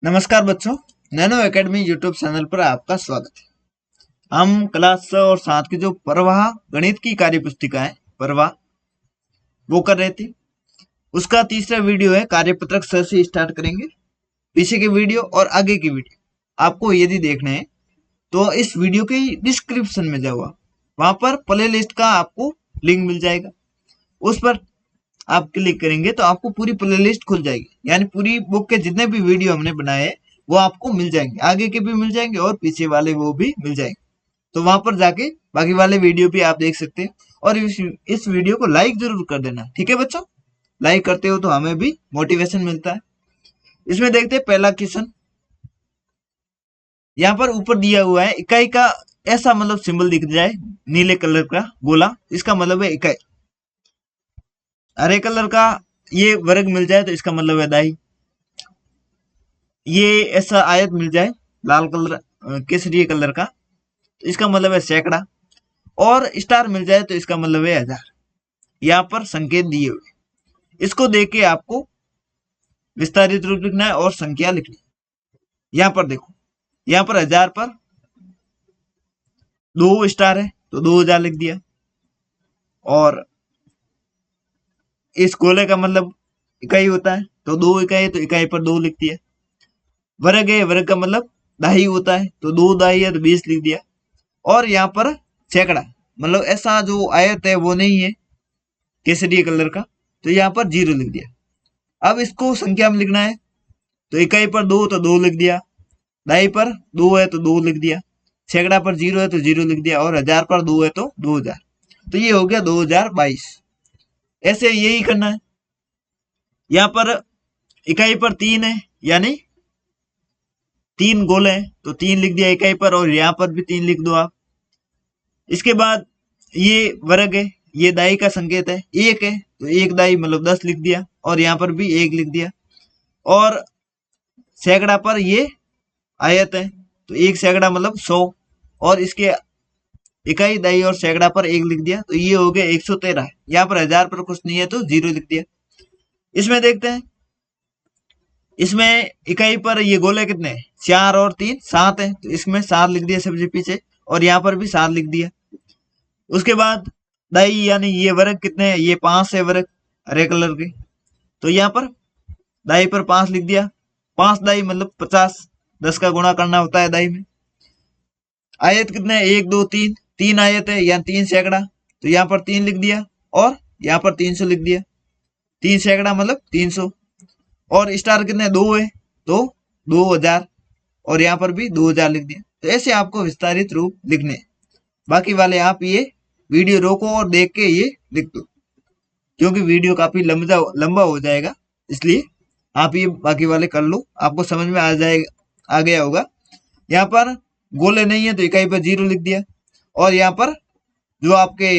नमस्कार बच्चों, nano academy YouTube channel पर आपका स्वागत है। हम क्लास 6 और 7 की जो प्रवाह गणित की कार्य पुस्तिका है प्रवाह वो कर रहे थे। उसका तीसरा वीडियो है, कार्यपत्रक 6 से स्टार्ट करेंगे। पीछे के वीडियो और आगे की वीडियो आपको यदि देखने हैं तो इस वीडियो के डिस्क्रिप्शन में जाओ, वहां पर प्ले लिस्ट का आपको लिंक मिल जाएगा। उस पर आप क्लिक करेंगे तो आपको पूरी प्लेलिस्ट खुल जाएगी, यानी पूरी बुक के जितने भी वीडियो हमने बनाए हैं वो आपको मिल जाएंगे, आगे के भी मिल जाएंगे और पीछे वाले वो भी मिल जाएंगे। तो वहां पर जाके बाकी वाले वीडियो भी आप देख सकते हैं। और इस वीडियो को लाइक जरूर कर देना, ठीक है बच्चों। लाइक करते हो तो हमें भी मोटिवेशन मिलता है। इसमें देखते हैं पहला क्वेश्चन। यहाँ पर ऊपर दिया हुआ है इकाई का ऐसा मतलब सिंबल दिख जाए नीले कलर का गोला, इसका मतलब है इकाई। हरे कलर का ये वर्ग मिल जाए तो इसका मतलब है दाई। ये ऐसा आयत मिल जाए लाल कलर केसरी कलर का तो इसका मतलब है सैकड़ा। और स्टार मिल जाए तो इसका मतलब है 1000। यहाँ पर संकेत दिए हुए, इसको देख के आपको विस्तारित रूप लिखना है और संख्या लिखनी है। यहाँ पर देखो, यहाँ पर 1000 पर 2 स्टार है तो 2000 लिख दिया। और इस गोले का मतलब इकाई होता है तो 2 इकाई, तो इकाई पर 2 लिख दिया। वर्ग है, वर्ग का मतलब दाही होता है तो 2 दाही है तो 20 लिख दिया। और यहाँ पर सैकड़ा मतलब ऐसा जो आयत है वो नहीं है केसरी कलर का, तो यहाँ पर 0 लिख दिया। अब इसको संख्या में लिखना है तो इकाई पर 2 तो 2 लिख दिया, दाई पर 2 है तो 2 लिख दिया, सैकड़ा पर 0 है तो 0 लिख दिया, और 1000 पर 2 है तो 2000। तो ये हो गया 2022। ऐसे यही करना है। यहाँ पर इकाई पर 3 है, यानी 3 गोले हैं तो 3 लिख दिया इकाई पर, और यहाँ पर भी 3 लिख दो आप। इसके बाद ये वर्ग है, ये दाई का संकेत है, 1 है तो 1 दाई मतलब 10 लिख दिया, और यहाँ पर भी 1 लिख दिया। और सैकड़ा पर ये आयत है तो 1 सैकड़ा मतलब 100, और इसके इकाई दाई और सैकड़ा पर 1 लिख दिया, तो ये हो गया 113। यहाँ पर 1000 पर कुछ नहीं है तो 0 लिख दिया। इसमें देखते हैं, इसमें इकाई पर ये गोले कितने हैं, 4 और 3 7 है तो इसमें 7 लिख दिया सबसे पीछे, और यहाँ पर भी 7 लिख दिया। उसके बाद दाई यानी ये वर्ग कितने हैं, ये 5 है वर्ग हरे कलर के, तो यहाँ पर दाई पर 5 लिख दिया। 5 दाई मतलब 50, 10 का गुणा करना होता है दाई में। आयत कितने हैं, 1 2 3, 3 आयत है या 3 सैकड़ा, तो यहाँ पर 3 लिख दिया, और यहाँ पर 300 लिख दिया। 3 सैकड़ा मतलब 300। और स्टार कितने 2 है तो 2000, और यहाँ पर भी 2000 लिख दिया। तो ऐसे आपको विस्तारित रूप लिखने हैं। बाकी वाले आप ये वीडियो रोको और देख के ये लिख दो, क्योंकि वीडियो काफी लंबा हो जाएगा, इसलिए आप ये बाकी वाले कर लो, आपको समझ में आ गया होगा। यहाँ पर गोले नहीं है तो इकाई पर 0 लिख दिया, और यहाँ पर जो आपके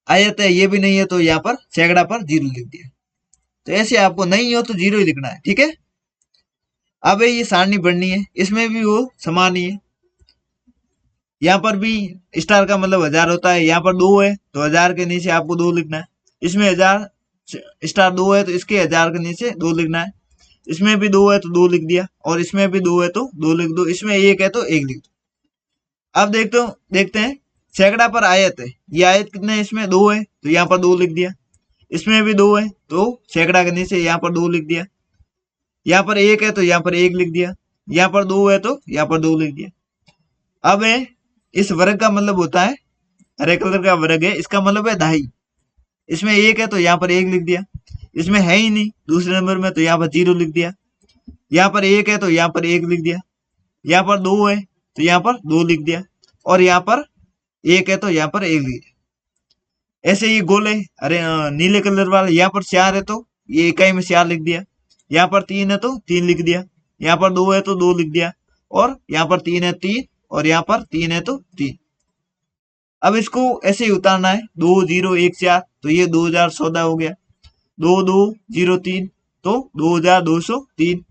आयत है ये भी नहीं है तो यहाँ पर सैकड़ा पर 0 लिख दिया। तो ऐसे आपको नहीं हो तो 0 ही लिखना है, ठीक है। अब ये सारणी बढ़नी है, इसमें भी वो समान ही है। यहाँ पर भी स्टार का मतलब 1000 होता है, यहाँ पर 2 है तो 1000 के नीचे आपको 2 लिखना है। इसमें 1000 स्टार 2 है तो इसके 1000 के नीचे 2 लिखना है। इसमें भी 2 है तो 2 लिख दिया, और इसमें भी 2 है तो 2 लिख दो, इसमें 1 है तो 1 लिख दो। अब देखते हैं सैकड़ा पर आयत है, ये आयत कितने है, इसमें 2 है तो यहाँ पर 2 लिख दिया। इसमें भी 2 है तो सैकड़ा के नीचे यहाँ पर 2 लिख दिया। यहाँ पर 1 है तो यहाँ पर 1 लिख दिया। यहाँ पर 2 है तो यहाँ पर 2 लिख दिया। अब है इस वर्ग का मतलब होता है, हरे कलर का वर्ग है, इसका मतलब है दहाई। इसमें 1 है तो यहाँ पर 1 लिख दिया। इसमें है ही नहीं दूसरे नंबर में तो यहाँ पर 0 लिख दिया। यहाँ पर 1 है तो यहाँ पर 1 लिख दिया। यहाँ पर 2 है तो यहाँ पर 2 लिख दिया, और यहाँ पर 1 है तो यहाँ पर 1 लिख दिया। ऐसे ही गोले अरे नीले कलर वाले, यहाँ पर 4 है तो ये इकाई में 4 लिख दिया। यहाँ पर 3 है तो 3 लिख दिया। यहाँ पर 2 है तो 2 लिख दिया, और यहाँ पर 3 है 3, और यहाँ पर 3 है तो 3। अब इसको ऐसे ही उतारना है, 2 0 1 4, तो ये 2014 हो गया। 2 2 0 3 तो 2203।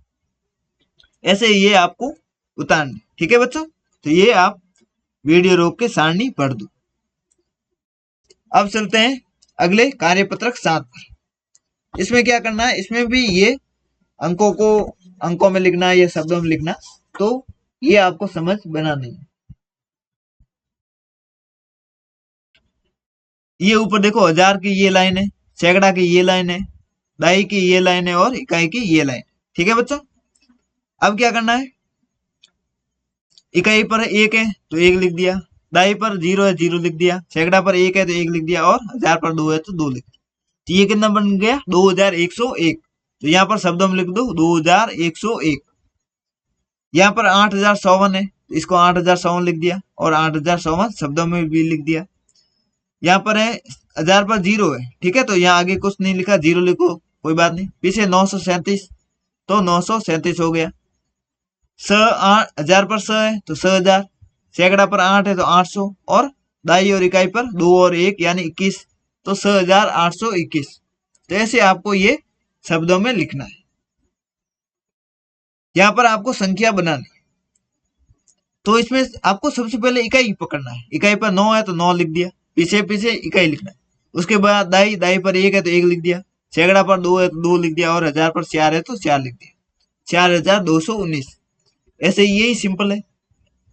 ऐसे ये आपको उतारना, ठीक है बच्चों। तो ये आप वीडियो रोक के सारणी पढ़ दो। अब चलते हैं अगले कार्यपत्रक 7 पर। इसमें क्या करना है, इसमें भी ये अंकों को अंकों में लिखना है या शब्दों में लिखना, तो ये आपको समझ बनानी है। ये ऊपर देखो, हजार की ये लाइन है, सैकड़ा की ये लाइन है, दाई की ये लाइन है और इकाई की ये लाइन। ठीक है बच्चों, अब क्या करना है, इकाई पर एक है तो एक लिख दिया, दाई पर जीरो है जीरो लिख दिया, सैकड़ा पर एक है तो एक लिख दिया, और हजार पर दो है तो दो लिख दिया। तो ये कितना बन गया, 2101। तो यहाँ पर शब्दों में लिख दो 2101। यहाँ पर 8051 है तो इसको 8051 लिख दिया, और 8051 शब्दों में भी लिख दिया। यहाँ पर है हजार पर जीरो है, ठीक है, तो यहाँ आगे कुछ नहीं लिखा, जीरो लिखो कोई बात नहीं। पीछे 937 तो 937 हो गया। हजार पर है तो 6000, सैकड़ा पर 8 है तो 800, और दाई और इकाई पर 2 और 1 यानी 21, तो 6821। तो ऐसे आपको ये शब्दों में लिखना है। यहाँ पर आपको संख्या बनानी, तो इसमें आपको सबसे पहले इकाई पकड़ना है। इकाई पर 9 है तो 9 लिख दिया, पीछे पीछे इकाई लिखना है। उसके बाद दाई, दाई पर 1 है तो 1 लिख दिया, सैकड़ा पर 2 है तो 2 लिख दिया, और हजार पर 4 है तो 4 लिख दिया, 4219। ऐसे यही सिंपल है,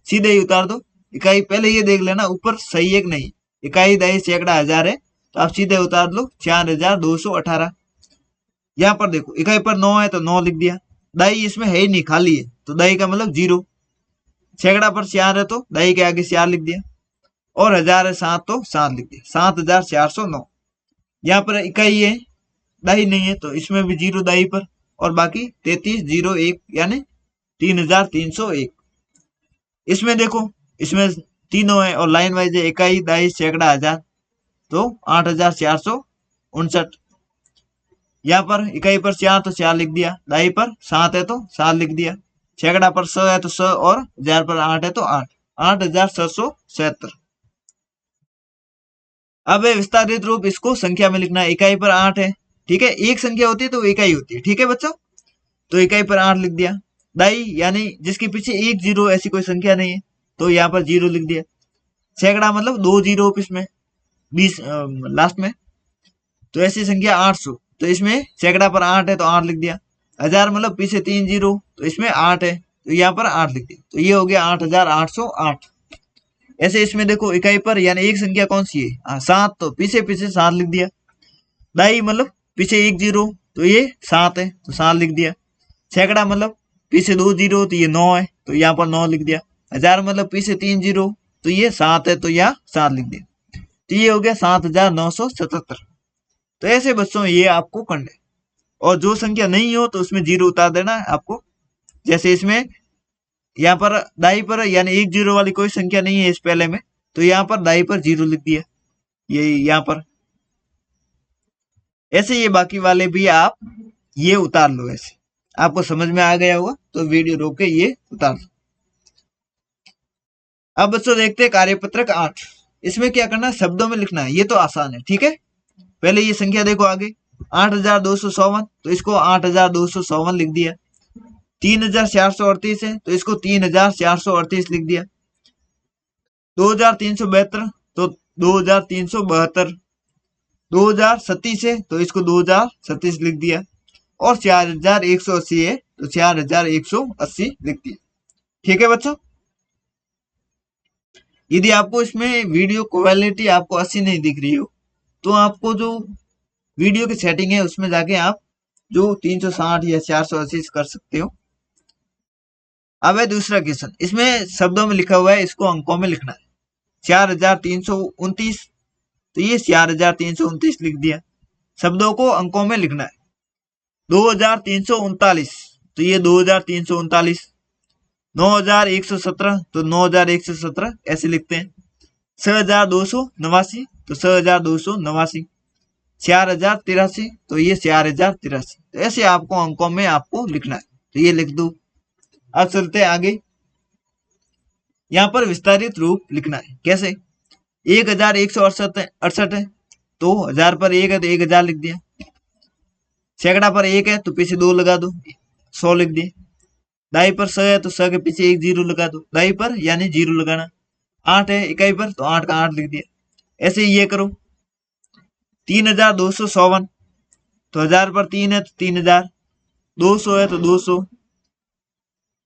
सीधे ही उतार दो। इकाई पहले ये देख लेना ऊपर सही है कि नहीं, इकाई दाई सैकड़ा हजार है तो आप सीधे उतार लो 4218। यहाँ पर देखो, इकाई पर 9 है तो 9 लिख दिया, दाई इसमें है ही नहीं, खाली है, तो दाई का मतलब जीरो। सैकड़ा पर 4 है तो दाई के आगे 4 लिख दिया, और हजार है 7 तो 7 लिख दिया, 7409। यहाँ पर इकाई है, दाई नहीं है, तो इसमें भी जीरो दाई पर, और बाकी 3301 यानी 3301। इसमें देखो, इसमें तीनों है और लाइन वाइज है, इकाई दाई सैकड़ा हजार, तो 8469। यहाँ पर इकाई पर 4 तो 4 लिख दिया, दाई पर 7 है तो 7 लिख दिया, सैकड़ा पर 100 है तो 100, और हजार पर 8 है तो 8, 8677। अब विस्तारित रूप इसको संख्या में लिखना है। इकाई पर 8 है, ठीक है, एक संख्या होती है तो इकाई होती है, ठीक है बच्चों। तो इकाई पर 8 लिख दिया, दाई यानी जिसके पीछे एक जीरो ऐसी कोई संख्या नहीं है तो यहाँ पर जीरो लिख दिया, सैकड़ा मतलब 2 जीरो इसमें 20 लास्ट में, तो ऐसी संख्या 800, तो इसमें सैकड़ा पर 8 है तो 8 लिख दिया, हजार मतलब पीछे 3 जीरो तो इसमें 8 है तो यहाँ पर 8 लिख दिया, तो ये हो गया 8808। ऐसे इसमें देखो, इकाई पर यानी एक संख्या कौन सी है, 7, तो पीछे पीछे 7 लिख दिया, दाई मतलब पीछे एक जीरो तो ये 7 है तो 7 लिख दिया, सैकड़ा मतलब पीछे 2 जीरो तो ये 9 है तो यहाँ पर 9 लिख दिया, हजार मतलब पीछे 3 जीरो तो ये 7 है तो यहाँ 7 लिख दिया, तो ये हो गया 7977। तो ऐसे बच्चों ये आपको करना है, और जो संख्या नहीं हो तो उसमें जीरो उतार देना है आपको। जैसे इसमें यहाँ पर दाई पर यानी एक जीरो वाली कोई संख्या नहीं है इस पहले में, तो यहाँ पर दाई पर जीरो लिख दिया, ये यहाँ पर। ऐसे ये बाकी वाले भी आप ये उतार लो। ऐसे आपको समझ में आ गया होगा तो वीडियो रोक के ये उतार लो। अब बच्चों देखते हैं कार्यपत्रक 8। इसमें क्या करना है, शब्दों में लिखना है, ये तो आसान है, ठीक है। पहले ये संख्या देखो आगे, 8254, तो इसको 8254 लिख दिया। 3438 है तो इसको 3438 लिख दिया। 2372 तो 2372। 2037 है तो इसको 2037 लिख दिया, और 4180 है तो 4180 लिख दिया। ठीक है बच्चों, यदि आपको इसमें वीडियो क्वालिटी आपको 80 नहीं दिख रही हो तो आपको जो वीडियो की सेटिंग है उसमें जाके आप जो 360 या 480 कर सकते हो। अब है दूसरा क्वेश्चन, इसमें शब्दों में लिखा हुआ है, इसको अंकों में लिखना है। 4329 तो ये 4329 लिख दिया, शब्दों को अंकों में लिखना है। 2339 तो ये 2339। 9117 तो 9117 ऐसे लिखते हैं। 6289 तो 6289। 4083 तो ये 4083, तो ऐसे आपको अंकों में आपको लिखना है, तो ये लिख दो। अब चलते हैं आगे, यहाँ पर विस्तारित रूप लिखना है। कैसे, 1168 है तो हजार पर 1 है तो 1000 लिख दिया, सैकड़ा पर 1 है तो पीछे 2 लगा दो, 100 लिख दिए। दाई पर 100 है तो 100 के पीछे 1 जीरो लगा दो, दाई पर यानी जीरो लगाना। 8 है इकाई पर तो 8 का 8 लिख दिया। ऐसे ये करो। 3254 तो हजार पर 3 है तो 3000, 200 है तो 200,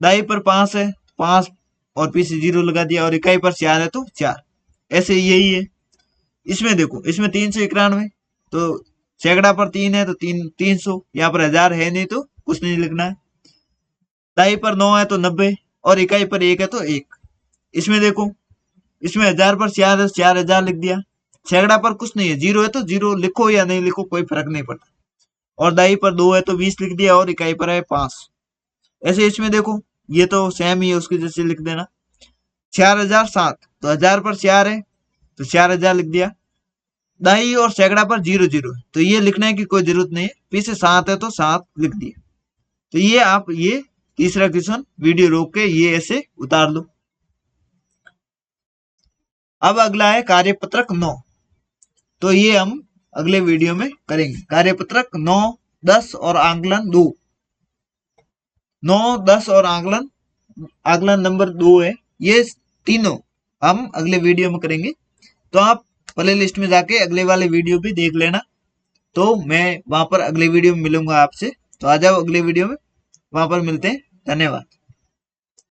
दाई पर 5 है, 5 और पीछे 0 लगा दिया, और इकाई पर 4 है तो 4। ऐसे यही है। इसमें देखो, इसमें 391, तो सैकड़ा पर 3 है तो 300, यहाँ पर 1000 है नहीं तो कुछ नहीं लिखना है। दाई पर 9 है तो 90, और इकाई पर 1 है तो 1। इसमें देखो, इसमें 1000 पर 4 है, 4000 लिख दिया। सैकड़ा पर कुछ नहीं है, 0 है तो 0 लिखो या नहीं लिखो, कोई फर्क नहीं पड़ता। और दाई पर 2 है तो 20 लिख दिया, और इकाई पर है 5। ऐसे इसमें देखो, ये तो सेम ही है, उसकी जैसे लिख देना। 4007, तो 1000 पर 4 है तो 4000 लिख दिया। दाई और सैकड़ा पर 0 0 है, तो ये लिखने की कोई जरूरत नहीं है, पीछे 7 है तो 7 लिख दिया। तो ये आप ये तीसरा क्वेश्चन वीडियो रोक के ये ऐसे उतार लो। अब अगला है कार्यपत्रक 9, तो ये हम अगले वीडियो में करेंगे। कार्यपत्रक 9, 10 और आंकलन 2। 9, 10 और आंकलन नंबर 2 है, ये तीनों हम अगले वीडियो में करेंगे। तो आप प्ले लिस्ट में जाके अगले वाले वीडियो भी देख लेना। तो मैं वहां पर अगले वीडियो में मिलूंगा आपसे, तो आ जाओ अगले वीडियो में, वहां पर मिलते हैं। धन्यवाद।